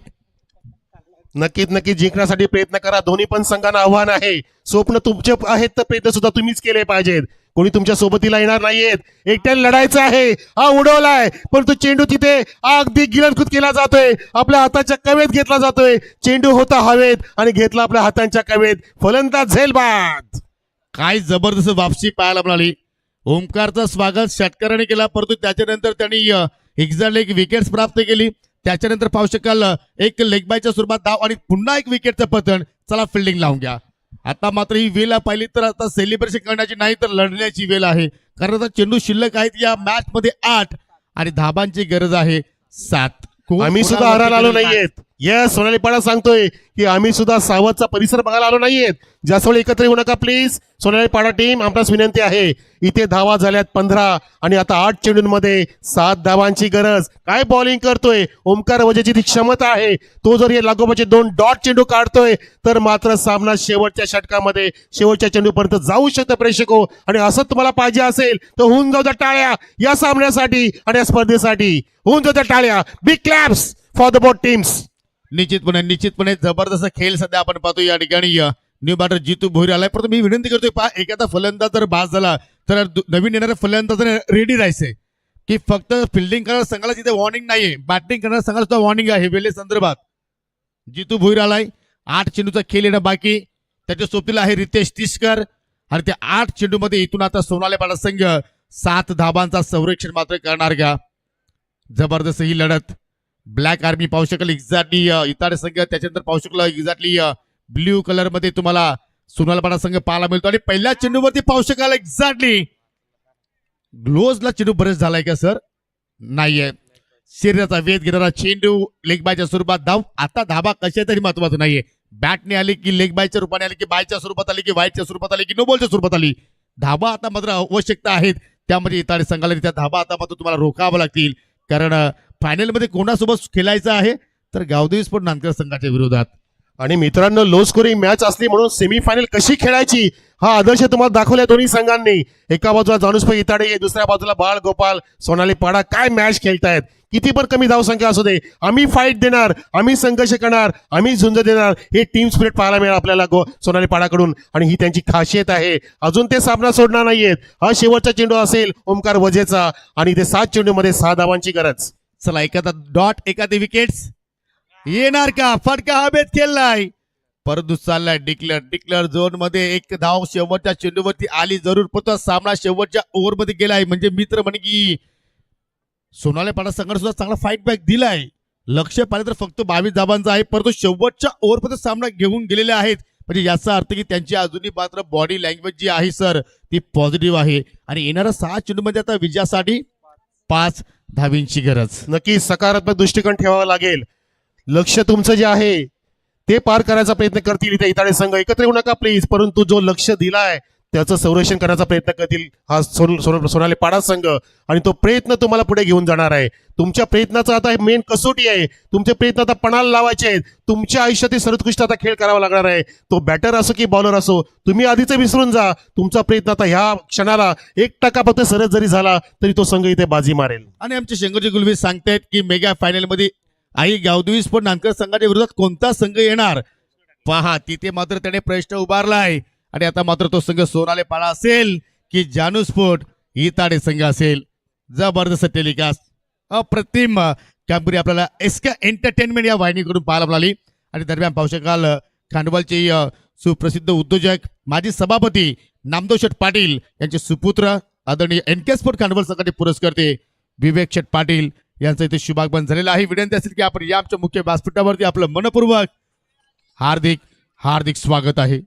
नक्कीच जिंकण्यासाठी प्रयत्न करा. दोन्ही पण संघांना आव्हान आहे. स्वप्न तुमचे आहेत तर प्रयत्न सुद्धा तुम्हीच केले पाहिजेत. कोणी तुमच्या सोबतीला येणार नाहीयेत. एकट्याने लढायचं आहे. हा उडवलाय, पण तो चेंडू तिथे अगदी गिलनखुत केला जातोय, आपल्या हाताच्या कवेत घेतला जातोय. चेंडू होता हवेत आणि घेतला आपल्या हातांच्या कवेत. फलंदाज झेल बाद. काय जबरदस्त वापसी पाहायला मिळाली. ओमकारचं स्वागत षटकाराने केला, परंतु त्याच्यानंतर त्यांनी एक्झॅक्ट एक विकेट्स प्राप्त केली. त्याच्यानंतर पाहू शकाल एक लेग बायच्या स्वरूपात धाव आणि पुन्हा एक विकेटचं पतन. चला फिल्डिंग लावून घ्या. आता मात्र ही वेळ पाहिली तर आता सेलिब्रेशन करण्याची नाही तर लढण्याची वेळ आहे. कारण आता चेंडू शिल्लक आहेत या मॅच मध्ये 8 आणि धाबांची गरज आहे 7. आम्ही सुद्धा हरायला आलो नाहीयेत. येस, सोनाली पाडा सांगतोय की आम्ही सुद्धा सावधचा परिसर बघायला आलो नाहीयेत. जास्त वेळ एकत्र येऊ नका प्लीज. सोनाली पाडा टीम, आपणास विनंती आहे. इथे धावा झाल्यात 15 आणि आता 8 चेंडूंमध्ये 7 धावांची गरज. काय बॉलिंग करतोय ओमकार वजेची ती क्षमता आहे. तो जर हे लागोपाचे 2 डॉट चेंडू काढतोय तर मात्र सामना शेवटच्या षटकामध्ये शेवटच्या चेंडूपर्यंत जाऊ शकतं प्रेक्षको. आणि असं तुम्हाला पाहिजे असेल तर होऊन जाऊ द्या टाळ्या या सामन्यासाठी आणि या स्पर्धेसाठी. होऊन जाऊ द्या टाळ्या. Big claps for the both teams. निश्चितपणे जबरदस्त खेळ सध्या आपण पाहतो या ठिकाणी. न्यू बॅटर जितू भोईर आलाय. परंतु मी विनंती करतोय पहा, एखादा फलंदाज जर बाद झाला तर नवीन येणाऱ्या फलंदाजाने रेडी राहायचंय की फक्त फिल्डिंग करणाऱ्या संघाला तिथे वॉर्निंग नाहीये, बॅटिंग करणाऱ्या संघाला सुद्धा वॉर्निंग आहे वेळे संदर्भात. जितू भोईर आलाय. 8 चेंडूचा खेळ येणं बाकी. त्याच्या सोबतीला आहे रितेश तिसकर आणि त्या 8 चेंडूमध्ये इथून आता सोनाली पाडा संघ 7 धाबांचा संरक्षण मात्र करणार का. जबरदस्त ही लढत. ब्लॅक आर्मी पाहू शकाल एक्झॅक्टली इताडे संघ. त्याच्यानंतर पाहू शकला एक्झॅक्टली ब्ल्यू कलर मध्ये तुम्हाला सोनाली पाडा संघ पाहायला मिळतो. आणि पहिल्या चेंडूवरती पाहू शकाल एक्झॅक्टली ग्लोव्हजला चेंडू बरेच झालाय का सर. नाहीये. शरीराचा वेध घेणारा चेंडू लेग बायच्या स्वरूपात धाव. आता धाबा कशा तरी महत्वाचं नाहीये. बॅटने आली की लेग बायच्या रूपाने आली की बायच्या स्वरूपात आली की वाईटच्या स्वरूपात आली की नो बॉलच्या स्वरूपात आली. धाबा आता मात्र आवश्यकता आहेत. त्यामध्ये इताडे संघाला त्या धाबा आता मात्र तुम्हाला रोखावं लागतील. कारण फायनल मध्ये कोणासोबत खेळायचं आहे तर गावदेवी स्पोर्ट नांदकर संघाच्या विरोधात. आणि मित्रांनो, लो स्कोरिंग मॅच असली म्हणून सेमीफायनल कशी खेळायची हा आदर्श तुम्हाला दाखवला दोन्ही संघांनी. एका बाजूला जानुसभाई इताडे, दुसऱ्या बाजूला बाळ गोपाल सोनाली पाडा. काय मॅच खेळतायत. किती पण कमी धावसंख्या असू दे, आम्ही फाईट देणार, आम्ही संघर्ष करणार, आम्ही झुंज देणार. हे टीम स्पिरिट पाहायला मिळेल आपल्याला सोनाली पाडाकडून आणि ही त्यांची खासियत आहे. अजून ते सामना सोडणार नाहीयेत. हा शेवटचा चेंडू असेल ओमकार वजेचा आणि ते 7 चेंडूमध्ये 6 धावांची गरज. चला एखादा डॉट एखादी विकेट्स येणार का. फटका हवेत खेळलाय परंतु चाललाय डिक्लेअर झोन मध्ये. एक धाव शेवटच्या चेंडूवरती आली जरूर पण सामना शेवटच्या ओव्हरमध्ये गेलाय. म्हणजे मित्र म्हणे की सोनाली पाडा संघाने सुद्धा चांगला फाईट बॅक दिलाय. लक्ष पाहिलं तर फक्त 22 धाबांचा आहे परंतु शेवटच्या ओव्हरमध्ये सामना घेऊन गेलेले आहेत. म्हणजे याचा अर्थ की त्यांची अजूनही मात्र बॉडी लँग्वेज जी आहे सर ती पॉझिटिव्ह आहे. आणि येणाऱ्या 6 चेंडूमध्ये आता विजयासाठी 5 धावींची गरज. नक्की सकारात्मक दृष्टिकोन ठेवावा लागेल. लक्ष तुमचं जे आहे ते पार करायचा प्रयत्न करतील इथे इताडे संघ. एकत्र येऊ नका प्लीज. परंतु जो लक्ष दिलाय त्याचं संरक्षण करण्याचा प्रयत्न करतील हा सोनाली पाडा संघ. आणि तो प्रयत्न तुम्हाला पुढे घेऊन जाणार आहे. तुमच्या प्रयत्नाचा आता मेन कसोटी आहे. तुमचे प्रयत्न आता पणाला लावायचे आहेत. तुमच्या आयुष्यातील सर्वोत्कृष्ट आता खेळ करावा लागणार आहे. तो बॅटर असो की बॉलर असो, तुम्ही आधीच विसरून जा. तुमचा प्रयत्न आता ह्या क्षणाला 1% फक्त सरस जरी झाला तरी तो संघ इथे बाजी मारेल. आणि आमचे शंकरजी गुलवी सांगतायत की मेगा फायनल मध्ये आई गावदेवी स्पोर्ट नांदकर संघाच्या विरोधात कोणता संघ येणार. पहा तिथे मात्र त्याने प्रश्न उभारलाय. आणि आता मात्र तो संघ सोनाली पाडा असेल की जानू स्पोर्ट इताडे संघ असेल. जबरदस्त टेलिकास्ट अप्रतिम कामगिरी आपल्याला एसके एंटरटेनमेंट या वाहिनीकडून पाहायला मिळाली. आणि दरम्यान पाहू शकाल खांडवालचे सुप्रसिद्ध उद्योजक माजी सभापती नामदेव शेठ पाटील यांचे सुपुत्र आदरणीय एनके स्पोर्ट खांडवल संघाचे पुरस्कर्ते विवेक शेठ पाटील यांचं इथे शुभागमन झालेलं आहे. विनंती असेल की आपण या आमच्या मुख्य व्यासपीठावरती आपलं मनपूर्वक हार्दिक स्वागत आहे.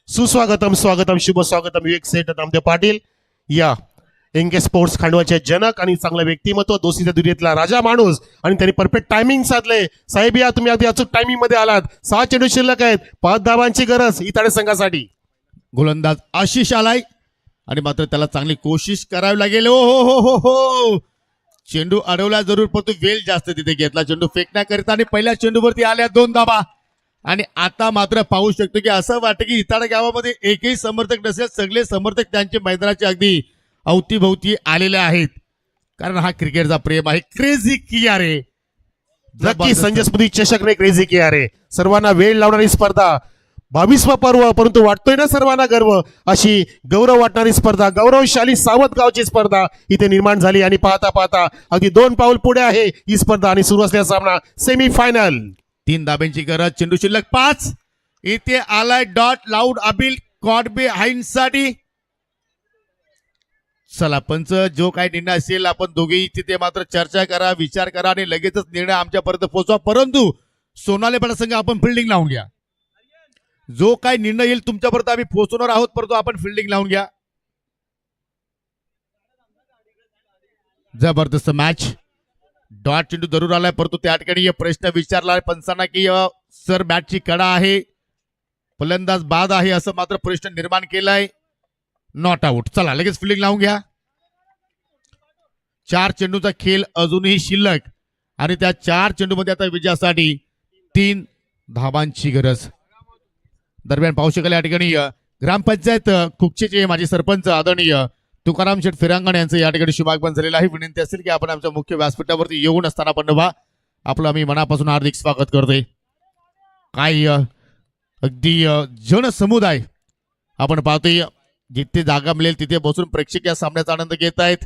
सुस्वागतम, स्वागतम, शुभ स्वागतम विवेक सेठ नामदेव पाटील. या एनके स्पोर्ट्स खांडवाचे जनक आणि चांगलं व्यक्तिमत्व, दोस्तीच्या दुनियेतला राजा माणूस. आणि त्यांनी परफेक्ट टायमिंग साधले. साहेब या तुम्ही अगदी अचूक टायमिंग मध्ये आलात. 6 चेंडू शिल्लक आहेत. 5 धावांची गरज इताडे संघासाठी. गोलंदाज आशिष आलाय आणि मात्र त्याला चांगली कोशिश करावी लागेल. ओ हो हो हो हो चेंडू अडवला जरूर परंतु वेळ जास्त तिथे घेतला चेंडू फेकण्याकरिता. आणि पहिल्या चेंडूवरती आल्या 2 धाबा. आणि आता मात्र पाहू शकतो की असं वाटतं की इताडा गावामध्ये एकही समर्थक नसेल. सगळे समर्थक त्यांचे मैदानाच्या अगदी अवतीभोवती आलेले आहेत. कारण हा क्रिकेटचा प्रेम आहे. क्रेझी किया रे. नक्की संजय स्मृती चषक ने क्रेझी किया रे. सर्वांना वेळ लावणारी स्पर्धा. 22वा पर्व परंतु वाटतोय ना सर्वांना गर्व. अशी गौरव वाटणारी स्पर्धा, गौरवशाली सावध गावची स्पर्धा इथे निर्माण झाली. आणि पाहता पाहता अगदी 2 पाऊल पुढे आहे ही स्पर्धा. आणि सुरू असलेला सामना सेमीफायनल. 3 धाब्यांची गरज. चेंडू शिल्लक 5. इथे आलाय डॉट लाऊड अबिल कॉडबे हाईन साठी. चला पंच जो काही निर्णय असेल आपण दोघेही तिथे मात्र चर्चा करा, विचार करा आणि लगेचच निर्णय आमच्यापर्यंत पोहोचवा. परंतु सोनाले पाडा संघ आपण फिल्डिंग लावून घ्या. जो काही निर्णय येईल तुमच्यापर्यंत आम्ही पोहोचवणार आहोत, परंतु आपण फिल्डिंग लावून घ्या. जबरदस्त मॅच. डॉट चेंडू जरूर आलाय, परंतु त्या ठिकाणी प्रश्न विचारला पंचांना की सर बॅटची कडा आहे, फलंदाज बाद आहे, असं मात्र प्रश्न निर्माण केलाय. Not out. चला लगेच फिल्डिंग लावून घ्या. 4 चेंडूचा खेळ अजूनही शिल्लक आणि त्या 4 चेंडूमध्ये आता विजयासाठी 3 धावांची गरज. दरम्यान पाहू शकाल या ठिकाणी ग्रामपंचायत कुकचेचे माजी सरपंच आदरणीय तुकाराम शेठ फिरांगण यांचं या ठिकाणी शुभागमन झालेलं आहे. विनंती असेल की आपण आमच्या मुख्य व्यासपीठावरती येऊन असताना पण व्हा. आपलं आम्ही मनापासून हार्दिक स्वागत करतोय. काय अगदी जनसमुदाय आपण पाहतोय, जिथे जागा मिळेल तिथे बसून प्रेक्षक या सामन्याचा आनंद घेत आहेत.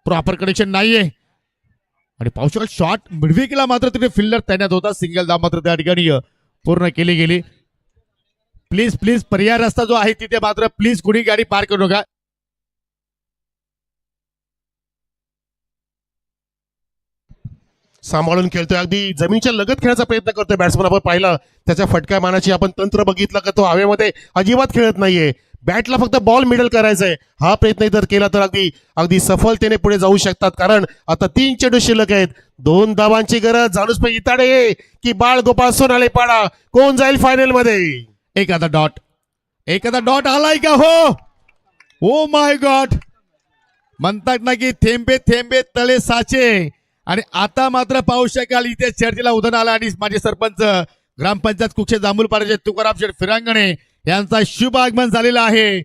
प्रॉपर कनेक्शन नाहीये आणि पाहू शकाल शॉट मिडवे केला, मात्र तिथे फिल्डर तैनात होता. सिंगल धाव मात्र त्या ठिकाणी पूर्ण केली गेली. प्लीज प्लीज पर्याय रस्ता जो आहे तिथे मात्र प्लीज कुणी गाडी पार करू नका. सांभाळून खेळतोय, अगदी जमिनीच्या लगत खेळायचा प्रयत्न करतोय बॅट्समन. आपण पाहिलं त्याच्या फटक्या मानाची आपण तंत्र बघितलं का तो हवेमध्ये अजिबात खेळत नाहीये. बॅटला फक्त बॉल मिडल करायचंय. हा प्रयत्न जर केला तर अगदी अगदी सफलतेने पुढे जाऊ शकतात. कारण आता 3 चेंडू शिल्लक आहेत. 2 धावांची गरज. जाणूस पे इताडे की बाळ गोपाळ सोनाले पाडा, कोण जाईल फायनल मध्ये? एखादा डॉट आलाय का? हो माय गॉड. म्हणतात ना की थेंबे थेंबे तळे साचे. आणि आता मात्र पाहू शकाल इथे चर्चेला उधाण आला आणि माझे सरपंच ग्रामपंचायत कुक्षे जांभूलपाड्याचे तुकाराम शेठ फिरांगणे यांचा शुभ आगमन झालेला आहे.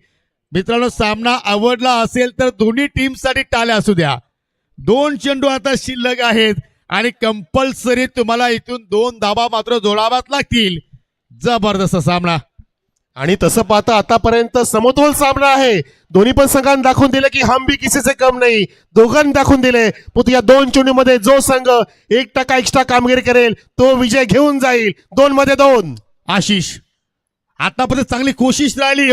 मित्रांनो, सामना आवडला असेल तर दोन्ही टीमसाठी टाळ्या असू द्या. 2 चेंडू आता शिल्लक आहेत आणि कंपल्सरी तुम्हाला इथून 2 धावा मात्र जोडाव्याच लागतील. जबरदस्त सामना. आणि तसं पाहता आतापर्यंत समतोल सामना आहे. दोन्ही पण संघांनी दाखवून दिले की हम भी किसी से कम नाही. दोघांनी दाखवून दिले पण या 2 चेंडूमध्ये जो संघ 1% एक्स्ट्रा कामगिरी करेल तो विजय घेऊन जाईल. 2 मध्ये 2. आशिष आतापर्यंत चांगली कोशिश राहिली.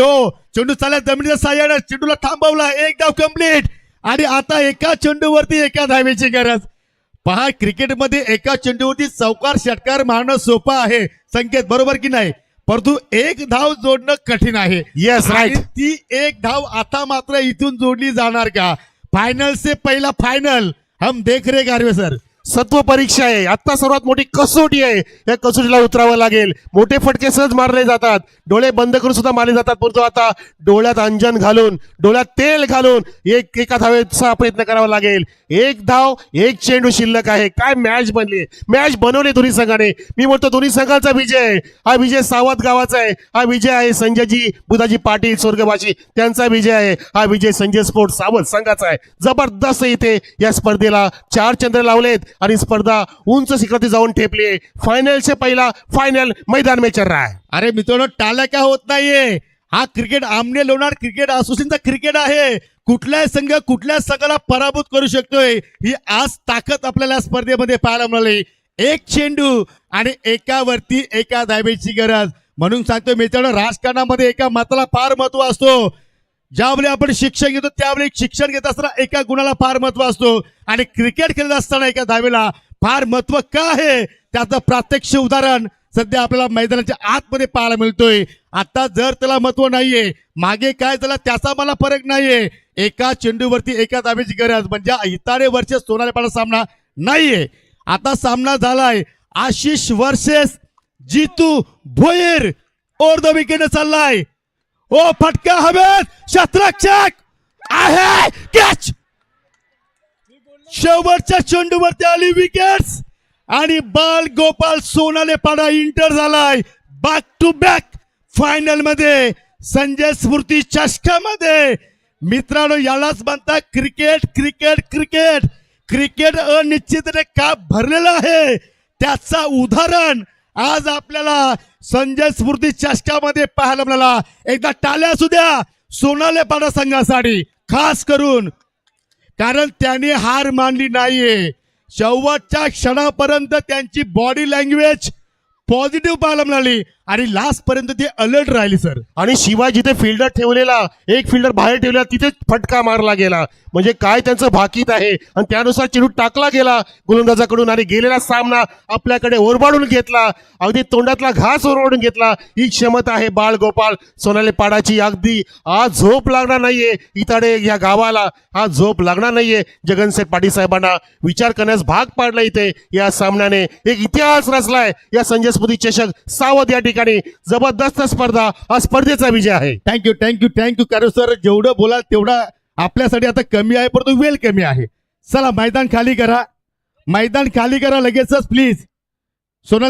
चेंडू चालला जमिनीच्या साह्याने चेंडूला थांबवला. 1 धाव कंप्लीट आणि आता एका चेंडूवरती एका धावेची गरज. पहा, क्रिकेटमध्ये एका चेंडूवरती चौकार षटकार मारणं सोपं आहे संकेत, बरोबर की नाही? परंतु 1 धाव जोडणं कठीण आहे. Yes right. ती 1 धाव आता मात्र इथून जोडली जाणार का? फायनल से पहिला फायनल हम देख रहे गारवे सर. सत्व परीक्षा आहे. आता सर्वात मोठी कसोटी आहे. या कसोटीला उतरावं लागेल. मोठे फटके सहज मारले जातात, डोळे बंद करून सुद्धा मारले जातात, परंतु आता डोळ्यात अंजन घालून, डोळ्यात तेल घालून एका धावेचा प्रयत्न करावा लागेल. 1 धाव 1 चेंडू शिल्लक आहे. काय मॅच बनली, मॅच बनवली दोन्ही संघाने. मी म्हणतो दोन्ही संघांचा विजय. हा विजय सावध गावाचा आहे. हा विजय आहे संजयजी बुधाजी पाटील स्वर्गवासी त्यांचा विजय आहे. हा विजय संजय स्पोर्ट्स सावध संघाचा आहे. जबरदस्त इथे या स्पर्धेला 4 चंद्र लावलेत आणि स्पर्धा उंच शिखरावरती जाऊन ठेपली. फायनलचे पहिला फायनल मैदान में चल रहा है. अरे मित्रांनो, टाळ्या का होत नाहीये? हा क्रिकेट आमने लोणार क्रिकेट असोसिएशनचा क्रिकेट आहे. कुठल्याही संघ कुठल्या संघाला पराभूत करू शकतोय, ही आज ताकद आपल्याला स्पर्धेमध्ये पाहायला मिळाली. 1 चेंडू आणि एकावरती एका धावेची गरज. म्हणून सांगतो मित्रांनो, राजकारणामध्ये एका मताला फार महत्व असतो. ज्यावेळी आपण शिक्षण घेतो त्यावेळी शिक्षण घेत असताना एका गुणाला फार महत्व असतो आणि क्रिकेट खेळत असताना एका धावेला फार महत्व का आहे त्याचं प्रात्यक्ष उदाहरण सध्या आपल्याला मैदानाच्या आतमध्ये पाहायला मिळतोय. आता जर त्याला महत्व नाहीये, मागे काय झालं त्याचा मला फरक नाहीये. एका चेंडूवरती एका धावेची गरज म्हणजे इतारे वर्सेस सोनाले पाडा सामना नाहीये. आता सामना झालाय आशिष वर्सेस जीतू भोईर. और द विकेट चाललाय. फटका हवेत, शतरक्षक आहे, कॅच. शेवटच्या चेंडूवरती आली विकेट्स आणि बाल गोपाल सोनाले पाडा इंटर झालाय बॅक टू बॅक फायनल मध्ये संजय स्फूर्ती चषकामध्ये. मित्रांनो, यालाच म्हणतात क्रिकेट क्रिकेट क्रिकेट. क्रिकेट अनिश्चितने का भरलेलं आहे त्याचा उदाहरण आज आपल्याला संजय स्फूर्ती चषकामध्ये पाहायला मिळाला. एकदा टाळ्या असू द्या सोनाले पाडा संघासाठी, खास करून कारण त्यांनी हार मानली नाहीये. शेवटच्या क्षणापर्यंत त्यांची बॉडी लँग्वेज पॉझिटिव्ह पाहायला मिळाली आणि लास्ट पर्यंत ते अलर्ट राहिले सर. आणि शिवाय जिथे फिल्डर ठेवलेला, एक फिल्डर बाहेर ठेवलेला, तिथे फटका मारला गेला. म्हणजे काय त्यांचं भाकीत आहे. आणि त्यानुसार चेंडू टाकला गेला गोलंदाजाकडून आणि गेलेला सामना आपल्याकडे ओरबाडून घेतला. अगदी तोंडातला घास ओरबाडून घेतला. ही क्षमता आहे बाळ गोपाळ सोनाले पाडाची. अगदी आज झोप लागणार नाहीये इताडे या गावाला, हा झोप लागणार नाहीये. जगनसेठ पाटील साहेबांना विचार करण्यास भाग पाडला. इथे या सामन्याने एक इतिहास रचलाय. या संजय स्मृती चषक सावध या ठिकाणी जबरदस्त स्पर्धा, हा स्पर्धेचा विजय आहे. थँक्यू कारण सर जेवढं बोलाल तेवढा आपल्यासाठी आता कमी आहे, परंतु वेळ कमी आहे. चला मैदान खाली करा लगेचच प्लीज. सोनाली